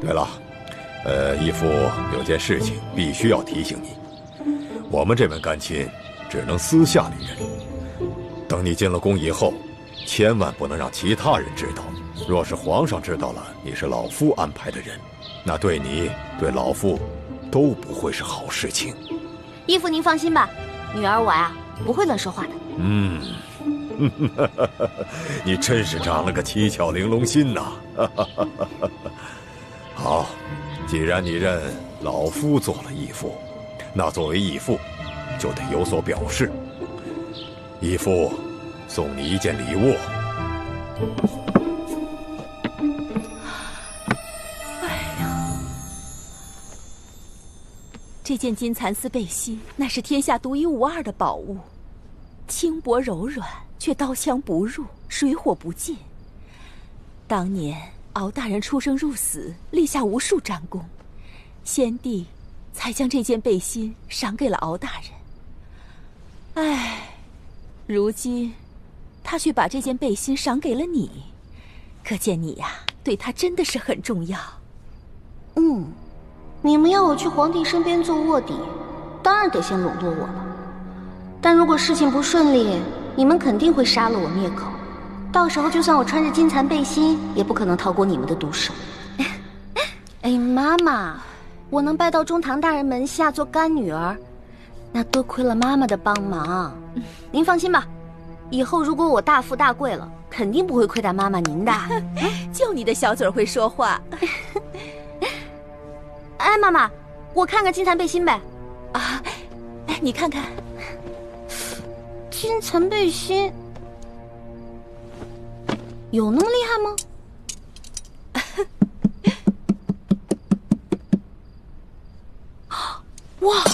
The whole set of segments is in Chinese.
对了，义父有件事情必须要提醒你，我们这门干亲只能私下里认。等你进了宫以后，千万不能让其他人知道。若是皇上知道了你是老夫安排的人，那对你对老夫都不会是好事情。义父您放心吧，女儿我呀不会乱说话的。你真是长了个七巧玲珑心呐！好，既然你认老夫做了义父，那作为义父就得有所表示。义父送你一件礼物。这件金蚕丝背心，那是天下独一无二的宝物，轻薄柔软，却刀枪不入，水火不进。当年敖大人出生入死，立下无数战功，先帝才将这件背心赏给了敖大人。唉，如今他却把这件背心赏给了你，可见你呀，对他真的是很重要。你们要我去皇帝身边做卧底，当然得先笼络我了。但如果事情不顺利，你们肯定会杀了我灭口，到时候就算我穿着金蚕背心，也不可能逃过你们的毒手。哎，妈妈，我能拜到中堂大人门下做干女儿，那多亏了妈妈的帮忙。您放心吧，以后如果我大富大贵了，肯定不会亏待妈妈您的。就你的小嘴会说话。哎，妈妈，我看看金蚕背心呗。啊，哎，你看看，金蚕背心有那么厉害吗？哇，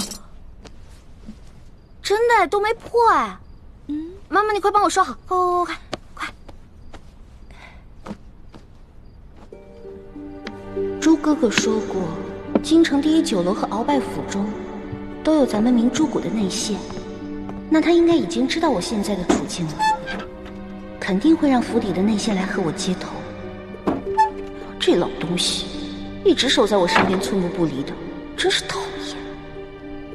真的都没破哎。妈妈，你快帮我收好，快！朱哥哥说过，京城第一酒楼和鳌拜府中都有咱们明珠谷的内线，那他应该已经知道我现在的处境了，肯定会让府邸的内线来和我接头。这老东西一直守在我身边，寸步不离的，真是讨